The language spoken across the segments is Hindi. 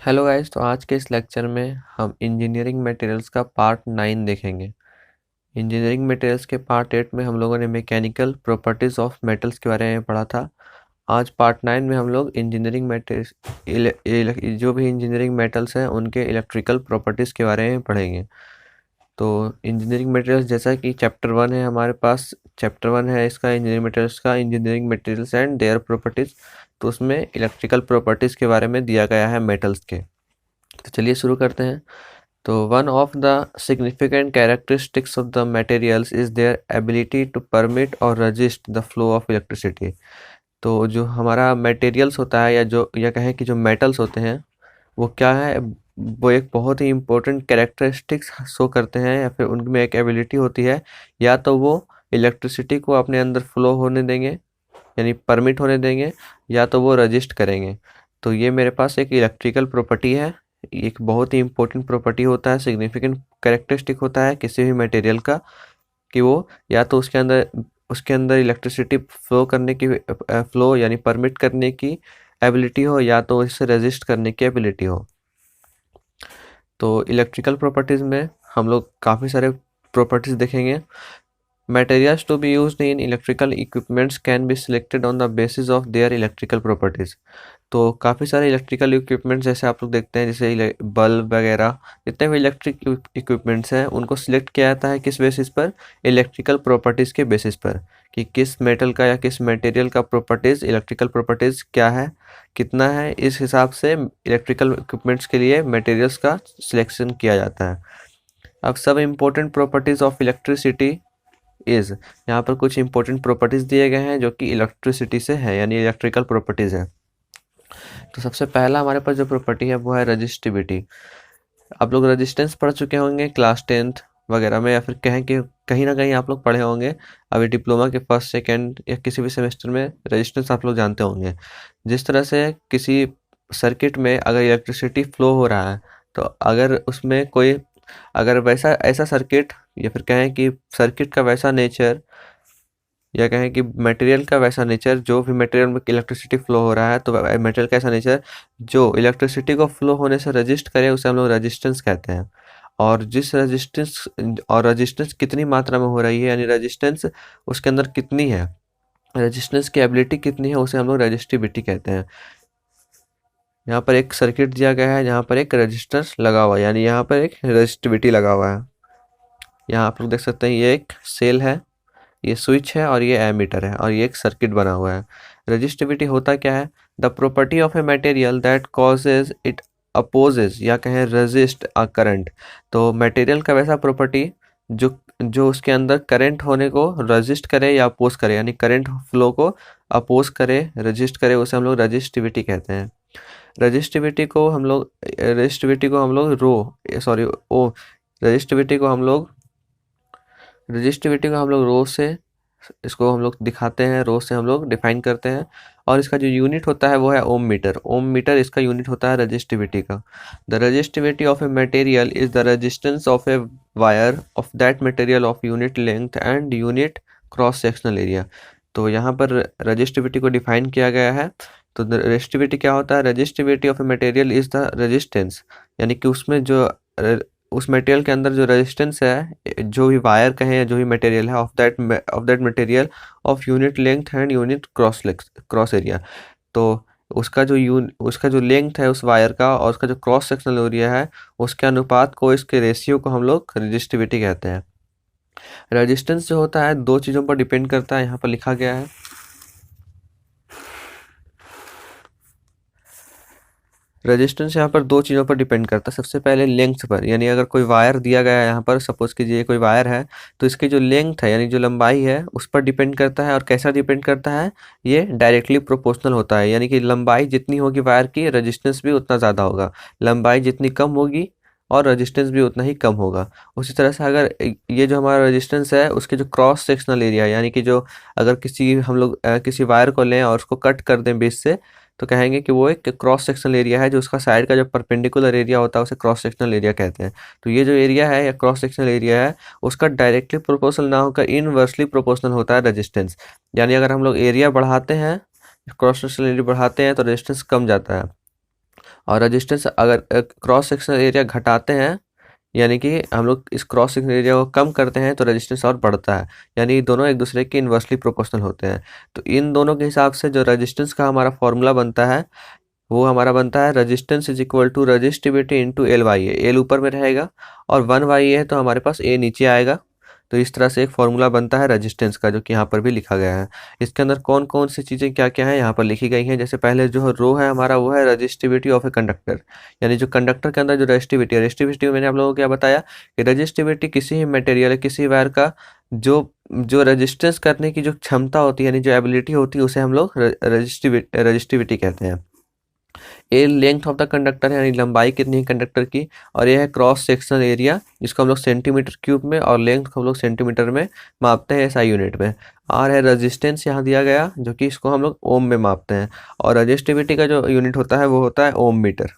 हेलो गाइस, तो आज के इस लेक्चर में हम इंजीनियरिंग मटेरियल्स का पार्ट 9 देखेंगे। इंजीनियरिंग मटेरियल्स के पार्ट 8 में हम लोगों ने मैकेनिकल प्रॉपर्टीज ऑफ मेटल्स के बारे में पढ़ा था। आज पार्ट 9 में हम लोग इंजीनियरिंग मटेरियल्स जो भी इंजीनियरिंग मेटल्स हैं उनके इलेक्ट्रिकल प्रॉपर्टीज़ के बारे में पढ़ेंगे। तो इंजीनियरिंग मटेरियल्स जैसा कि चैप्टर 1 है, हमारे पास चैप्टर 1 है इसका इंजीनियरिंग मटेरियल्स का, engineering materials and their properties. तो उसमें इलेक्ट्रिकल प्रॉपर्टीज़ के बारे में दिया गया है मेटल्स के। तो चलिए शुरू करते हैं। तो one of the significant characteristics of the materials is their ability to permit और resist the flow of electricity. तो जो हमारा मटेरियल्स होता है या कहें कि जो मेटल्स होते हैं वो क्या है, वो एक बहुत ही इम्पोर्टेंट कैरेक्टरिस्टिक्स शो करते हैं या फिर उनमें एक एबिलिटी होती है, या तो वो इलेक्ट्रिसिटी को अपने अंदर फ्लो होने देंगे यानी परमिट होने देंगे, या तो वो रजिस्ट करेंगे। तो ये मेरे पास एक इलेक्ट्रिकल प्रॉपर्टी है, एक बहुत ही इंपॉर्टेंट प्रॉपर्टी होता है, सिग्निफिकेंट कैरेक्टरिस्टिक होता है किसी भी मटेरियल का, कि वो या तो उसके अंदर इलेक्ट्रिसिटी फ्लो करने की फ्लो यानी परमिट करने की एबिलिटी हो, या तो इसे रेजिस्ट करने की एबिलिटी हो। तो इलेक्ट्रिकल प्रॉपर्टीज़ में हम लोग काफ़ी सारे प्रॉपर्टीज़ देखेंगे। Materials to be used in electrical equipments can be selected on the basis of their electrical properties। तो काफ़ी सारे इलेक्ट्रिकल इक्विपमेंट्स जैसे आप लोग देखते हैं, जैसे बल्ब वगैरह, जितने भी इलेक्ट्रिक इक्विपमेंट्स हैं उनको सिलेक्ट किया जाता है किस बेसिस पर, इलेक्ट्रिकल प्रॉपर्टीज़ के बेसिस पर, कि किस मेटल का या किस मटेरियल का प्रॉपर्टीज़, इलेक्ट्रिकल प्रॉपर्टीज़ क्या है, कितना है। इस हिसाब से इलेक्ट्रिकल इक्विपमेंट्स के लिए मटेरियल्स का सिलेक्शन किया जाता है। अब सब important properties of electricity is, यहाँ पर कुछ इंपॉर्टेंट प्रॉपर्टीज दिए गए हैं जो कि इलेक्ट्रिसिटी से है यानी इलेक्ट्रिकल प्रॉपर्टीज है। तो सबसे पहला हमारे पास जो प्रॉपर्टी है वो है रजिस्टिविटी। आप लोग रेजिस्टेंस पढ़ चुके होंगे क्लास 10th वगैरह में, या फिर कहें कि कहीं ना कहीं आप लोग पढ़े होंगे अभी डिप्लोमा के फर्स्ट सेकेंड या किसी भी सेमेस्टर में। रेजिस्टेंस आप लोग जानते होंगे, जिस तरह से किसी सर्किट में अगर इलेक्ट्रिसिटी फ्लो हो रहा है, तो अगर उसमें कोई अगर वैसा ऐसा सर्किट, या फिर कहें कि सर्किट का वैसा नेचर, या कहें कि मटेरियल का वैसा नेचर, जो भी मटेरियल में इलेक्ट्रिसिटी फ्लो हो रहा है तो मटेरियल का ऐसा नेचर जो इलेक्ट्रिसिटी को फ्लो होने से रजिस्ट करे, उसे हम लोग रेजिस्टेंस कहते हैं। और जिस रेजिस्टेंस और रेजिस्टेंस कितनी मात्रा में हो रही है यानी रेजिस्टेंस उसके अंदर कितनी है, रेजिस्टेंस की एबिलिटी कितनी है, उसे हम लोग रेजिस्टिविटी कहते हैं। यहाँ पर एक सर्किट दिया गया है जहाँ पर एक रेजिस्टेंस लगा हुआ है, यानी यहाँ पर एक रेजिस्टिविटी लगा हुआ है। यहाँ आप लोग देख सकते हैं ये एक सेल है, ये स्विच है और ये एमीटर है और ये एक सर्किट बना हुआ है। रेजिस्टिविटी होता क्या है, the property of a material that causes it opposes या कहें रेजिस्ट अ करंट। तो मटेरियल का वैसा प्रॉपर्टी जो जो उसके अंदर करंट होने को रेजिस्ट करे या अपोज करे, यानी करंट फ्लो को अपोज करे, रेजिस्ट करे, उसे हम लोग रेजिस्टिविटी कहते हैं। रेजिस्टिविटी को हम लोग रो से इसको हम लोग दिखाते हैं, रो से हम लोग डिफाइन करते हैं। और इसका जो यूनिट होता है वो है ओम मीटर। ओम मीटर इसका यूनिट होता है रेजिस्टिविटी का। The resistivity of a material is the resistance of a wire of that material of unit length and unit cross sectional area. तो यहाँ पर रेजिस्टिविटी को डिफाइन किया गया है। तो रेजिस्टिविटी क्या होता है, resistivity of a material is the resistance, यानी कि उसमें जो उस मटेरियल के अंदर जो रेजिस्टेंस है, जो भी वायर कहें या जो भी मटेरियल है, of that material of unit length and unit cross area. तो उसका जो लेंथ है उस वायर का और उसका जो क्रॉस सेक्शनल एरिया है, उसके अनुपात को, इसके रेशियो को हम लोग रेजिस्टिविटी कहते हैं। रेजिस्टेंस जो होता है दो चीज़ों पर डिपेंड करता है, यहाँ पर लिखा गया है। रेजिस्टेंस यहाँ पर दो चीज़ों पर डिपेंड करता है। सबसे पहले लेंथ पर, यानी अगर कोई वायर दिया गया है, यहाँ पर सपोज कीजिए कोई वायर है, तो इसकी जो लेंथ है यानी जो लंबाई है उस पर डिपेंड करता है। और कैसा डिपेंड करता है, ये डायरेक्टली प्रोपोर्शनल होता है, यानी कि लंबाई जितनी होगी वायर की, रेजिस्टेंस भी उतना ज़्यादा होगा। लंबाई जितनी कम होगी और रेजिस्टेंस भी उतना ही कम होगा। उसी तरह से अगर ये जो हमारा रेजिस्टेंस है उसके जो क्रॉस सेक्शनल एरिया, यानी कि जो अगर हम लोग किसी वायर को लें और उसको कट कर दें बीच से, तो कहेंगे कि वो एक क्रॉस सेक्शनल एरिया है। जो उसका साइड का जो परपेंडिकुलर एरिया होता है उसे क्रॉस सेक्शनल एरिया कहते हैं। तो ये जो एरिया है या क्रॉस सेक्शनल एरिया है उसका डायरेक्टली प्रोपोर्शनल ना होकर इनवर्सली प्रोपोर्शनल होता है रेजिस्टेंस। यानी अगर हम लोग एरिया बढ़ाते हैं, क्रॉस सेक्शनल एरिया बढ़ाते हैं, तो रेजिस्टेंस कम जाता है। और रेजिस्टेंस अगर क्रॉस सेक्शनल एरिया घटाते हैं, यानी कि हम लोग इस क्रॉस सेक्शनल एरिया को कम करते हैं तो रेजिस्टेंस और बढ़ता है, यानी ये दोनों एक दूसरे के इन्वर्सली प्रोपोर्शनल होते हैं। तो इन दोनों के हिसाब से जो रेजिस्टेंस का हमारा फॉर्मूला बनता है वो हमारा बनता है resistance is equal to resistivity into l by a. L ऊपर में रहेगा और 1 है तो हमारे पास ए नीचे आएगा। तो इस तरह से एक फॉर्मूला बनता है रेजिस्टेंस का, जो कि यहाँ पर भी लिखा गया है। इसके अंदर कौन कौन सी चीज़ें क्या क्या है यहाँ पर लिखी गई हैं। जैसे पहले जो रो है हमारा वो है रजिस्टिविटी ऑफ ए कंडक्टर, यानी जो कंडक्टर के अंदर जो रजिस्टिविटी है। रजिस्टिविटी मैंने आप लोगों को क्या बताया कि रजिस्टिविटी किसी भी मटेरियल किसी वायर का जो जो रजिस्टेंस करने की जो क्षमता होती है, यानी जो एबिलिटी होती है, उसे हम लोग रजिस्टिविटी कहते हैं। ए लेंथ ऑफ द कंडक्टर है, यानी लंबाई कितनी है कंडक्टर की, और यह है क्रॉस सेक्शनल एरिया, जिसको हम लोग सेंटीमीटर क्यूब में और लेंथ को हम लोग सेंटीमीटर में मापते हैं एसआई यूनिट में। आर है रेजिस्टेंस यहाँ दिया गया, जो कि इसको हम लोग ओम में मापते हैं, और रजिस्टिविटी का जो यूनिट होता है वो होता है ओम मीटर।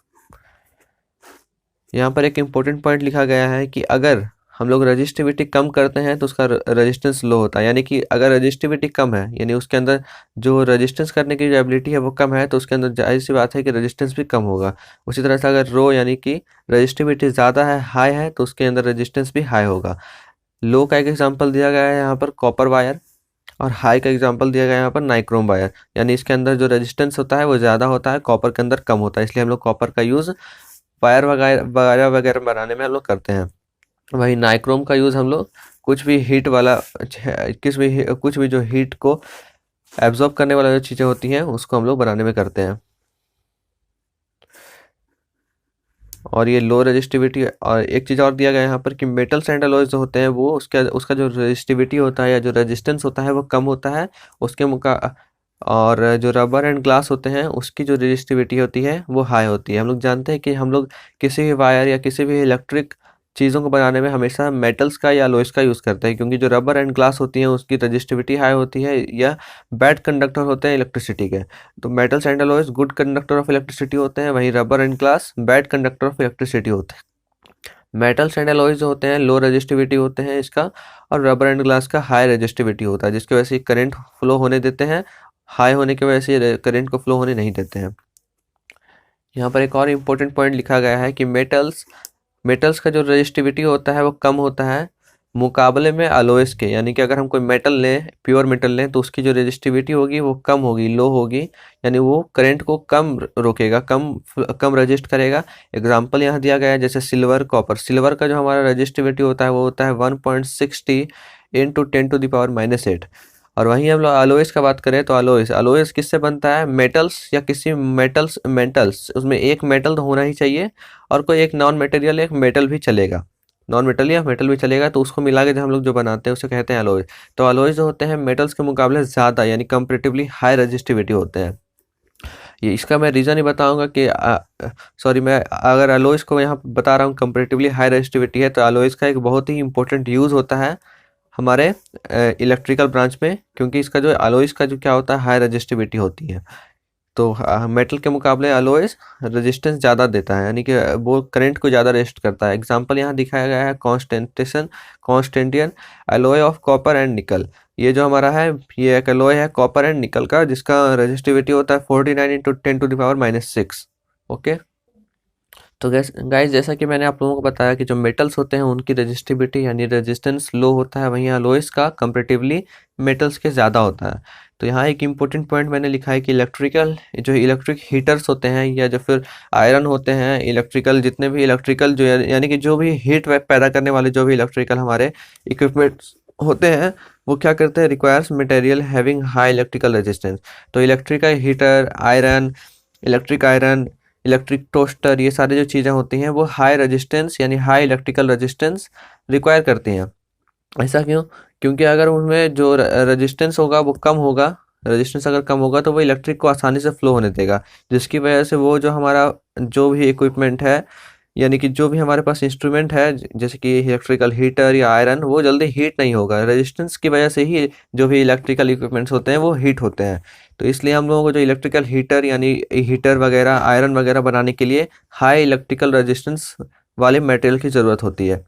यहाँ पर एक इम्पोर्टेंट पॉइंट लिखा गया है कि अगर हम लोग रजिस्टिविटी कम करते हैं तो उसका रेजिस्टेंस लो होता है, यानी कि अगर रजिस्टिविटी कम है यानी उसके अंदर जो रेजिस्टेंस करने की जो एबिलिटी है वो कम है, तो उसके अंदर जाहिर सी बात है कि रेजिस्टेंस भी कम होगा। उसी तरह से अगर रो यानी कि रजिस्टिविटी ज़्यादा है, हाई है, तो उसके अंदर रेजिस्टेंस भी हाई होगा। लो का एक एग्जाम्पल दिया गया है यहाँ पर कॉपर वायर, और हाई का एग्जाम्पल दिया गया है यहाँ पर नाइक्रोम वायर, यानी इसके अंदर जो रेजिस्टेंस होता है वो ज़्यादा होता है, कॉपर के अंदर कम होता है, इसलिए हम लोग कॉपर का यूज़ वायर वगैरह वगैरह वगैरह बनाने में हम लोग करते हैं। वही नाइक्रोम का यूज़ हम लोग कुछ भी हीट वाला कुछ भी जो हीट को एब्जॉर्ब करने वाला जो चीज़ें होती हैं उसको हम लोग बनाने में करते हैं। और ये लो रेजिस्टिविटी, और एक चीज़ और दिया गया है यहाँ पर कि मेटल्स एंड अलॉयज जो होते हैं वो उसका जो रेजिस्टिविटी होता है या जो रेजिस्टेंस होता है वो कम होता है उसके मुका और जो रबर एंड ग्लास होते हैं उसकी जो रेजिस्टिविटी होती है वो हाई होती है। हम लोग जानते हैं कि हम लोग किसी भी वायर या किसी भी इलेक्ट्रिक चीज़ों को बनाने में हमेशा मेटल्स का या अलॉयज का यूज़ करते हैं, क्योंकि जो रबर एंड ग्लास होती हैं उसकी रजिस्टिविटी हाई होती है या बैड कंडक्टर होते हैं इलेक्ट्रिसिटी के। तो metals and alloys good conductor of electricity होते हैं, वहीं rubber and glass bad conductor of electricity होते हैं। मेटल्स एंड अलॉयज जो होते हैं लो रेजिस्टिविटी होते हैं इसका, और रबर एंड ग्लास का हाई रेजिस्टिविटी होता है, जिसकी वजह से करंट फ्लो होने देते हैं, हाई होने की वजह से करंट को फ्लो होने नहीं देते हैं। यहाँ पर एक और इम्पोर्टेंट पॉइंट लिखा गया है कि मेटल्स का जो रेजिस्टिविटी होता है वो कम होता है मुकाबले में अलॉयज के, यानी कि अगर हम कोई मेटल लें, प्योर मेटल लें, तो उसकी जो रेजिस्टिविटी होगी वो कम होगी, लो होगी, यानी वो करंट को कम रोकेगा, कम रजिस्ट करेगा। एग्जांपल यहाँ दिया गया है जैसे सिल्वर, कॉपर। सिल्वर का जो हमारा रजिस्टिविटी होता है वो होता है 1.60 इंटू 10⁻⁻8। और वहीं हम लोग अलॉयज का बात करें तो अलॉयज किससे बनता है, मेटल्स या किसी मेटल्स उसमें एक मेटल तो होना ही चाहिए, और कोई एक नॉन मटेरियल एक मेटल भी चलेगा, नॉन मेटल या मेटल भी चलेगा, तो उसको मिला के जो हम लोग जो बनाते हैं उसे कहते हैं अलॉय। तो अलॉयज जो होते हैं मेटल्स के मुकाबले ज़्यादा यानी कंपेरेटिवली हाई रजिस्टिविटी होते हैं। ये इसका मैं रीज़न ही बताऊंगा कि सॉरी, मैं अगर अलॉयज को यहाँ बता रहा हूँ कंपेरेटिवली हाई रजिस्टिविटी है, तो अलॉयज का एक बहुत ही इंपॉर्टेंट यूज़ होता है हमारे इलेक्ट्रिकल ब्रांच में, क्योंकि इसका जो अलॉयज का जो क्या होता है हाई रजिस्टिविटी होती है। तो मेटल के मुकाबले अलॉयज रेजिस्टेंस ज़्यादा देता है, यानी कि वो करंट को ज़्यादा रेजिस्ट करता है। एग्जांपल यहाँ दिखाया गया है constantan alloy of copper and nickel. ये जो हमारा है ये एक अलॉय है कॉपर एंड निकल का, जिसका रेजिस्टिविटी होता है 49 इंटू 10⁻⁻6। ओके, तो गाइस जैसा कि मैंने आप लोगों को बताया कि जो मेटल्स होते हैं उनकी रेजिस्टिविटी यानी रेजिस्टेंस लो होता है, वहीं अलॉयज का कंपेरेटिवली मेटल्स के ज़्यादा होता है। तो यहाँ एक इम्पोर्टेंट पॉइंट मैंने लिखा है कि इलेक्ट्रिक हीटर्स होते हैं या जो फिर आयरन होते हैं, इलेक्ट्रिकल जितने भी इलेक्ट्रिकल जो यानी कि जो भी हीट पैदा करने वाले जो भी इलेक्ट्रिकल हमारे इक्विपमेंट्स होते हैं वो क्या करते हैं, requires material having high electrical resistance. तो electrical heater, iron, electric toaster, ये सारी जो चीज़ें होती हैं वो हाई रेजिस्टेंस यानी हाई इलेक्ट्रिकल रेजिस्टेंस रिक्वायर करती हैं। ऐसा क्यों? क्योंकि अगर उनमें जो रेजिस्टेंस होगा वो कम होगा, रेजिस्टेंस अगर कम होगा तो वो इलेक्ट्रिक को आसानी से फ्लो होने देगा, जिसकी वजह से वो जो हमारा जो भी इक्विपमेंट है यानी कि जो भी हमारे पास इंस्ट्रूमेंट है जैसे कि इलेक्ट्रिकल हीटर या आयरन, वो जल्दी हीट नहीं होगा। रेजिस्टेंस की वजह से ही जो भी इलेक्ट्रिकल इक्विपमेंट्स होते हैं वो हीट होते हैं। तो इसलिए हम लोगों को जो इलेक्ट्रिकल हीटर यानी हीटर वगैरह, आयरन वगैरह बनाने के लिए हाई इलेक्ट्रिकल रेजिस्टेंस वाले मटेरियल की ज़रूरत होती है।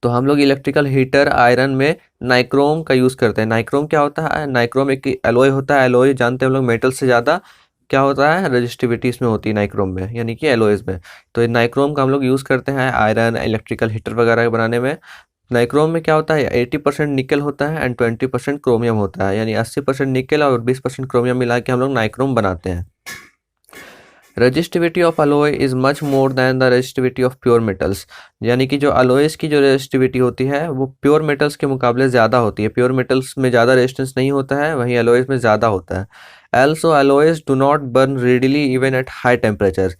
तो हम लोग इलेक्ट्रिकल हीटर आयरन में नाइक्रोम का यूज़ करते हैं। नाइक्रोम क्या होता है? नाइक्रोम एक एलॉय होता है। एलॉय जानते हैं हम लोग मेटल से ज़्यादा क्या होता है, रेजिस्टिविटी इसमें होती है नाइक्रोम में, यानी कि एलओएस में। तो ये नाइक्रोम का हम लोग यूज़ करते हैं आयरन, इलेक्ट्रिकल हीटर वगैरह बनाने में। नाइक्रोम में क्या होता है, 80% निकल होता है एंड 20% क्रोमियम होता है, यानी 80% निकल और 20% क्रोमियम मिला के हम लोग नाइक्रोम बनाते हैं। Resistivity of alloy is much more than the resistivity of pure metals, यानी कि जो अलोयस की जो रेजिस्टिविटी होती है वो प्योर मेटल्स के मुकाबले ज़्यादा होती है। प्योर मेटल्स में ज़्यादा रेजिस्टेंस नहीं होता है, वहीं अलोयस में ज़्यादा होता है। Also alloys do not burn readily even at high temperature,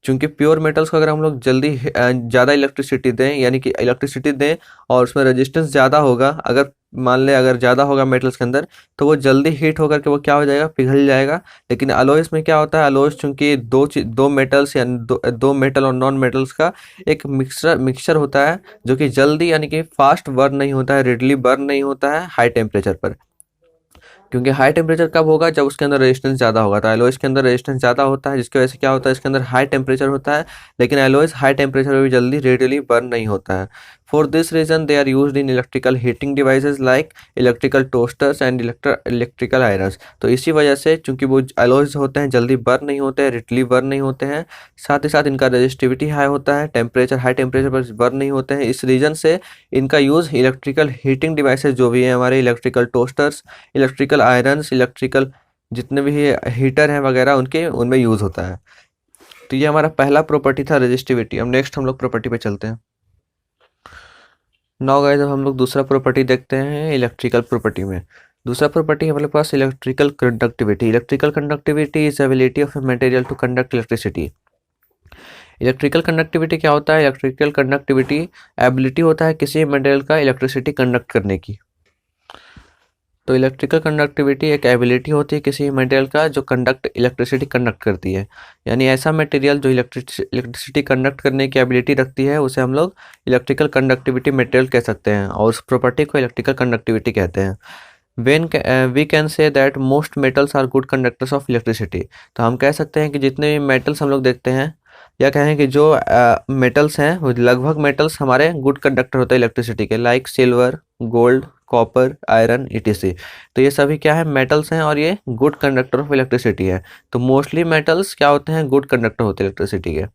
क्योंकि प्योर मेटल्स को अगर हम लोग जल्दी ज़्यादा इलेक्ट्रिसिटी दें, यानी कि इलेक्ट्रिसिटी दें और उसमें रेजिस्टेंस ज़्यादा होगा, अगर मान लें अगर ज़्यादा होगा मेटल्स के अंदर, तो वो जल्दी हीट होकर के वो क्या हो जाएगा, पिघल जाएगा। लेकिन अलोयस में क्या होता है, अलोयस चूंकि दो मेटल्स या दो मेटल और नॉन मेटल्स का एक मिक्सचर होता है, जो कि जल्दी यानी कि फास्ट बर्न नहीं होता है, रेडली बर्न नहीं होता है हाई टेम्परेचर पर। क्योंकि हाई टेम्परेचर कब होगा, जब उसके अंदर रेजिस्टेंस ज़्यादा होगा। तो एलओएस के अंदर रेजिस्टेंस ज़्यादा होता है, जिसकी वजह से क्या होता है, इसके अंदर हाई टेम्परेचर होता है, लेकिन एलओएस हाई टेम्परेचर में भी जल्दी रेडिली बर्न नहीं होता है। For this reason they are used in electrical heating devices like electrical toasters and electrical irons. तो इसी वजह से, चूंकि वो एलओएस होते हैं जल्दी बर्न नहीं होते हैं, रेडली बर्न नहीं होते हैं, साथ ही साथ इनका रेजिस्टिविटी हाई होता है, टेम्परेचर हाई टेम्परेचर पर बर्न नहीं होते हैं, इस रीजन से इनका यूज़ इलेक्ट्रिकल हीटिंग डिवाइसेज जो भी हैं हमारे, electrical toasters, electrical irons, electrical जितने भी हीटर हैं वगैरह उनके उनमें यूज़ होता है। तो ये हमारा पहला प्रॉपर्टी था रेजिस्टिविटी। अब नेक्स्ट हम लोग प्रॉपर्टी पे चलते हैं। नाउ गाइस, अब हम लोग दूसरा प्रॉपर्टी देखते हैं इलेक्ट्रिकल प्रॉपर्टी में। दूसरा प्रॉपर्टी हमारे पास electrical conductivity. Electrical conductivity is ability of a material to conduct electricity. Electrical conductivity क्या होता है, इलेक्ट्रिकल कंडक्टिविटी एबिलिटी होता है किसी मटेरियल का इलेक्ट्रिसिटी कंडक्ट करने की। तो इलेक्ट्रिकल कंडक्टिविटी एक एबिलिटी होती है किसी मटेरियल का जो इलेक्ट्रिसिटी कंडक्ट करती है, यानी ऐसा मटेरियल जो इलेक्ट्रिसिटी कंडक्ट करने की एबिलिटी रखती है उसे हम लोग इलेक्ट्रिकल कंडक्टिविटी मटेरियल कह सकते हैं, और उस प्रॉपर्टी को इलेक्ट्रिकल कंडक्टिविटी कहते हैं। We can say that most metals are good conductors of electricity. तो हम कह सकते हैं कि जितने भी मेटल्स हम लोग देखते हैं, या कहें कि जो मेटल्स हैं वो लगभग मेटल्स हमारे गुड कंडक्टर होते हैं इलेक्ट्रिसिटी के, like silver, gold, copper, iron, etc. तो ये सभी क्या है, मेटल्स हैं और ये गुड कंडक्टर ऑफ इलेक्ट्रिसिटी है। तो मोस्टली मेटल्स क्या होते हैं, गुड कंडक्टर होते हैं इलेक्ट्रिसिटी के।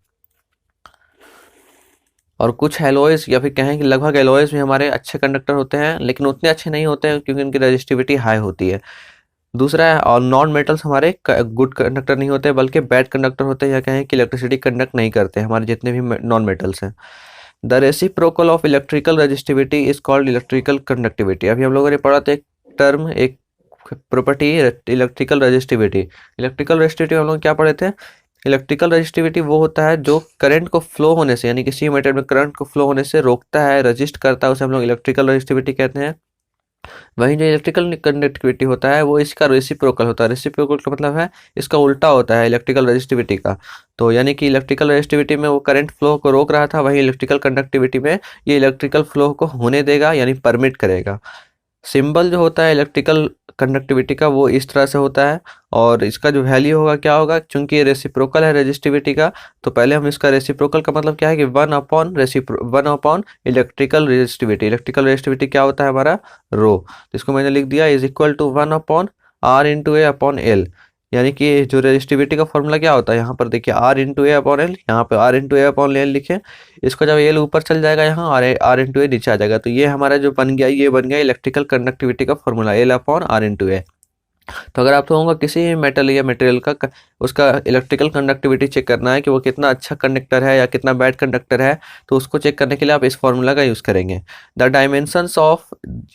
और कुछ एलॉयज या फिर कहें कि लगभग एलॉयज भी हमारे अच्छे कंडक्टर होते हैं, लेकिन उतने अच्छे नहीं होते हैं क्योंकि उनकी रेजिस्टिविटी हाई होती है। दूसरा है, और नॉन मेटल्स हमारे गुड कंडक्टर नहीं होते बल्कि बैड कंडक्टर होते हैं, या कहें कि इलेक्ट्रिसिटी कंडक्ट नहीं करते हमारे जितने भी नॉन मेटल्स हैं। The reciprocal of electrical resistivity is called electrical conductivity. अभी हम लोगों ने पढ़ा था एक टर्म, एक property, electrical resistivity. Electrical resistivity हम लोग क्या पढ़े थे, इलेक्ट्रिकल रेजिस्टिविटी वो होता है जो करंट को फ्लो होने से, यानी किसी मेटेरियल में करंट को फ्लो होने से रोकता है, रजिस्ट करता है, उसे हम लोग इलेक्ट्रिकल रेजिस्टिविटी कहते हैं। वहीं जो इलेक्ट्रिकल कंडक्टिविटी होता है वो इसका रेसिप्रोकल होता है। रेसिप्रोकल का मतलब है इसका उल्टा होता है इलेक्ट्रिकल रेजिस्टिविटी का। तो यानी कि इलेक्ट्रिकल रेजिस्टिविटी में वो करंट फ्लो को रोक रहा था, वहीं इलेक्ट्रिकल कंडक्टिविटी में ये इलेक्ट्रिकल फ्लो को होने देगा, यानी परमिट करेगा। सिंबल जो होता है इलेक्ट्रिकल कंडक्टिविटी का वो इस तरह से होता है, और इसका जो वैल्यू होगा क्या होगा, चूंकि ये रेसिप्रोकल है रेजिस्टिविटी का, तो पहले हम इसका रेसिप्रोकल का मतलब क्या है कि one upon electrical resistivity. Electrical resistivity क्या होता है हमारा, रो। तो इसको मैंने लिख दिया इज इक्वल टू 1/R/A/L। यानी कि जो रेजिस्टिविटी का फॉर्मूला क्या होता है, यहाँ पर देखिए R/A/L, यहाँ पे R/A/L लिखे। इसको जब एल ऊपर चल जाएगा यहाँ, और R/A नीचे आ जाएगा, तो ये हमारा जो बन गया, ये बन गया इलेक्ट्रिकल कंडक्टिविटी का फॉर्मूला, L/R/A। तो अगर आप लोगों को किसी भी मेटल या मटेरियल का उसका इलेक्ट्रिकल कंडक्टिविटी चेक करना है कि वो कितना अच्छा कंडक्टर है या कितना बैड कंडक्टर है, तो उसको चेक करने के लिए आप इस फॉर्मूला का यूज़ करेंगे। द डायमेंशंस ऑफ,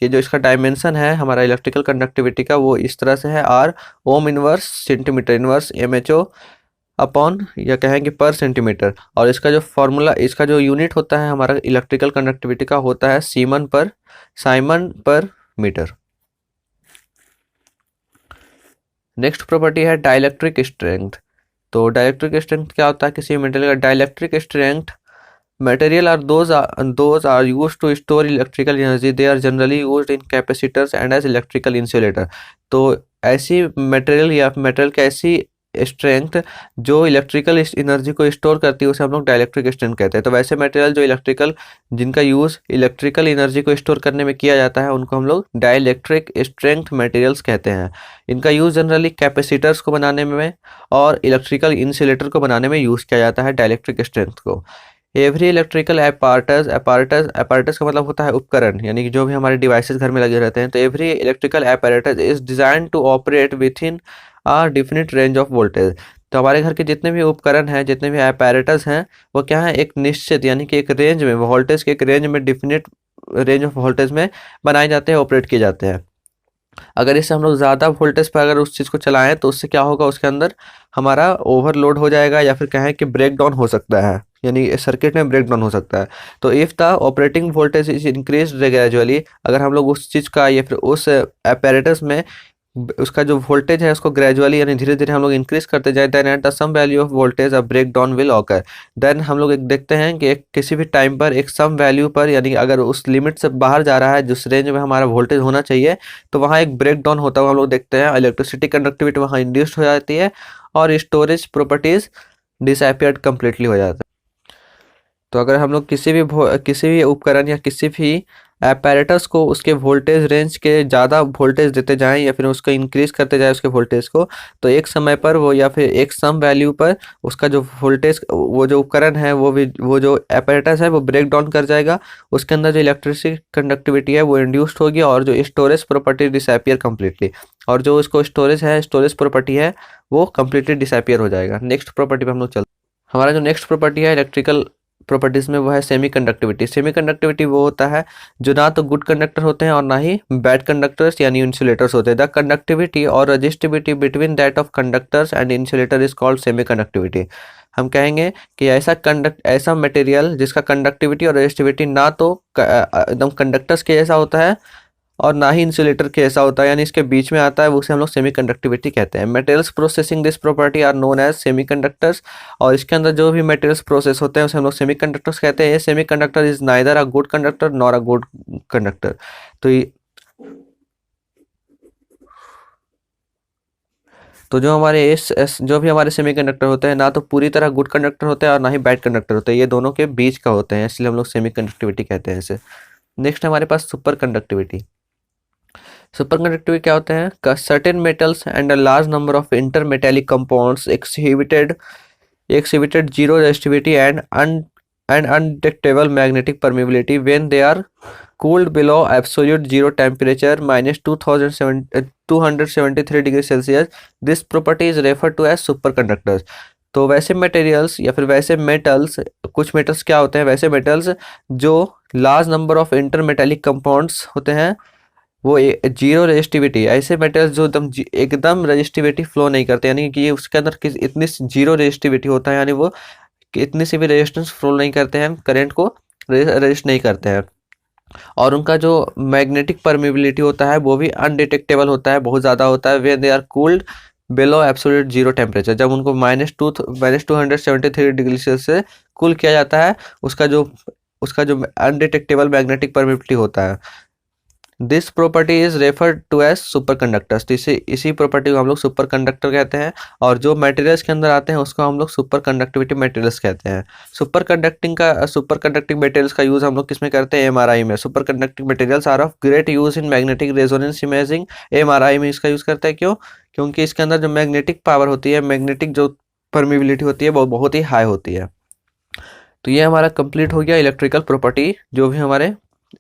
ये जो इसका डायमेंशन है हमारा इलेक्ट्रिकल कंडक्टिविटी का, वो इस तरह से है, R ohm inverse centimetre inverse MHO upon, या कहेंगे पर सेंटीमीटर। और इसका जो फॉर्मूला, इसका जो यूनिट होता है हमारा इलेक्ट्रिकल कंडक्टिविटी का, होता है साइमन पर मीटर। नेक्स्ट प्रॉपर्टी है डाइलेक्ट्रिक स्ट्रेंथ। तो डाइलेक्ट्रिक स्ट्रेंथ क्या होता है किसी मटेरियल का, dielectric strength material are those are used to store electrical energy, they are generally used in capacitors and as electrical insulator. तो ऐसी मटेरियल या मटेरियल की ऐसी स्ट्रेंथ जो इलेक्ट्रिकल एनर्जी को स्टोर करती है उसे हम लोग डाइलेक्ट्रिक स्ट्रेंथ कहते हैं। तो वैसे मटेरियल जो जिनका यूज़ इलेक्ट्रिकल एनर्जी को स्टोर करने में किया जाता है उनको हम लोग डाइलेक्ट्रिक स्ट्रेंथ मटेरियल्स कहते हैं। इनका यूज़ जनरली कैपेसिटर्स को बनाने में और इलेक्ट्रिकल इंसुलेटर को बनाने में यूज़ किया जाता है डाइलेक्ट्रिक स्ट्रेंथ को। एवरी इलेक्ट्रिकल एपारेटस का मतलब होता है उपकरण, यानी कि जो भी हमारे डिवाइसेस घर में लगे रहते हैं। तो every electrical apparatus is design to operate within a definite range of voltage. तो हमारे घर के जितने भी उपकरण हैं, जितने भी एपारेटस हैं, वो क्या है, एक निश्चित यानी कि एक रेंज में, वोल्टेज के एक रेंज में, डिफिनिट रेंज ऑफ वोल्टेज में बनाए जाते हैं, ऑपरेट किए जाते हैं। अगर इससे हम लोग ज़्यादा वोल्टेज पर अगर उस चीज़ को चलाएं तो उससे क्या होगा, उसके अंदर हमारा ओवरलोड हो जाएगा या फिर कहें कि ब्रेक डाउन हो सकता है, यानी सर्किट में ब्रेक डाउन हो सकता है। तो if the operating voltage is increase gradually, अगर हम लोग उस चीज़ का या फिर उस एपेरेटस में उसका जो वोल्टेज है उसको ग्रेजुअली यानी धीरे धीरे हम लोग इंक्रीज करते जाए, then at the some value of voltage a break down will occur. Then हम लोग एक देखते हैं कि एक किसी भी टाइम पर एक सम वैल्यू पर, यानी कि अगर उस लिमिट से बाहर जा रहा है जिस रेंज में हमारा वोल्टेज होना चाहिए, तो वहाँ एक ब्रेक डाउन होता हुआ हम लोग देखते हैं। इलेक्ट्रिसिटी कंडक्टिविटी वहाँ इंड्यूस्ड हो जाती है और स्टोरेज प्रॉपर्टीज डिसअपियर्ड कम्प्लीटली हो जाता है। तो अगर हम लोग किसी भी उपकरण या किसी भी एपैरेटस को उसके वोल्टेज रेंज के ज़्यादा वोल्टेज देते जाएं या फिर उसको इंक्रीज करते जाएं उसके वोल्टेज को, तो एक समय पर वो या फिर एक सम वैल्यू पर उसका जो वोल्टेज, वो जो उपकरण है, वो जो एपैरेटस है वो ब्रेक डाउन कर जाएगा। उसके अंदर जो इलेक्ट्रिसिटी कंडक्टिविटी है वो इंड्यूस्ड होगी और जो स्टोरेज प्रॉपर्टी डिसअपियर कम्प्लीटली, और जो उसको स्टोरेज प्रॉपर्टी है वो कम्प्लीटली डिसअपियर हो जाएगा। नेक्स्ट प्रॉपर्टी पर हम लोग चलते हैं। हमारा जो नेक्स्ट प्रॉपर्टी है इलेक्ट्रिकल प्रॉपर्टीज में, वो है सेमी कंडक्टिविटी। सेमी कंडक्टिविटी वो होता है जो ना तो गुड कंडक्टर होते हैं और ना ही बैड कंडक्टर्स यानी इंसुलेटर्स होते हैं। द कंडक्टिविटी और resistivity between that of conductors and insulator is called semi conductivity. हम कहेंगे कि ऐसा मटेरियल जिसका कंडक्टिविटी और रजिस्टिविटी ना तो एकदम कंडक्टर्स के जैसा होता है और ना ही इंसुलेटर के ऐसा होता है, यानी इसके बीच में आता है, वो उसे हम लोग सेमी कंडक्टिविटी कहते हैं। Materials processing this property are known as semi conductors, और इसके अंदर जो भी मटेरियल्स प्रोसेस होते हैं उसे हम लोग सेमी कंडक्टर्स कहते हैं। ये semi conductor is neither a good conductor nor a good conductor. तो जो भी हमारे सेमी कंडक्टर होते हैं ना तो पूरी तरह गुड कंडक्टर होते हैं और ना ही बैड कंडक्टर होते हैं, ये दोनों के बीच का होते हैं, इसलिए हम लोग सेमी कंडक्टिविटी कहते हैं इसे। नेक्स्ट हमारे पास सुपर कंडक्टिविटी। सुपर कंडक्टिविटी क्या होते हैं, certain metals and a large number of inter metallic compounds exhibited zero resistivity and undetectable magnetic permeability when they are cooled below absolute zero temperature minus 273 degree Celsius. This property is referred to as superconductors. तो वैसे मटेरियल्स या फिर वैसे मेटल्स, कुछ मेटल्स क्या होते हैं, वैसे मेटल्स जो large number of inter metallic compounds होते हैं, वो जीरो रेजिस्टिविटी, ऐसे मेटल्स जो एकदम रेजिस्टिविटी फ्लो नहीं करते, यानी कि उसके अंदर इतनी जीरो रेजिस्टिविटी होता है, यानी वो इतनी सी भी रेजिस्टेंस फ्लो नहीं करते हैं, करंट को रेजिस्ट नहीं करते हैं, और उनका जो मैग्नेटिक परमिबिलिटी होता है वो भी अनडिटेक्टेबल होता है, बहुत ज़्यादा होता है। When they are cooled below absolute zero temperature, जब उनको -273 डिग्री सेल्सियस से कूल किया जाता है, उसका जो अनडिटेक्टेबल मैग्नेटिक परमिबिलिटी होता है, this property is referred to as super conductors. इसी प्रॉपर्टी को हम लोग सुपर कंडक्टर कहते हैं, और जो मटेरियल्स के अंदर आते हैं उसको हम लोग सुपर कंडक्टिविटी मटेरियल्स कहते हैं। सुपर कंडक्टिंग मटेरियल्स का यूज़ हम लोग किसमें करते हैं, एमआरआई में। Super conducting materials are of great use in magnetic resonance imaging. MRI में इसका यूज़ करते हैं, क्यों, क्योंकि इसके अंदर जो मैग्नेटिक पावर होती है, मैग्नेटिक जो परमिबिलिटी होती है वो बहुत ही हाई होती है। तो ये हमारा कंप्लीट हो गया इलेक्ट्रिकल प्रॉपर्टी, जो भी हमारे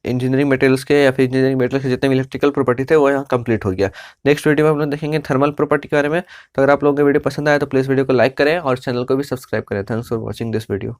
इंजीनियरिंग मटेरियल्स के या फिर इंजीनियरिंग मटेरियल्स के जितने भी इलेक्ट्रिकल प्रॉपर्टी थे वो यहाँ कंप्लीट हो गया। नेक्स्ट वीडियो में हम लोग देखेंगे थर्मल प्रॉपर्टी के बारे में। तो अगर आप लोगों को वीडियो पसंद आया तो प्लीज़ वीडियो को लाइक करें और चैनल को भी सब्सक्राइब करें। Thanks for watching this video.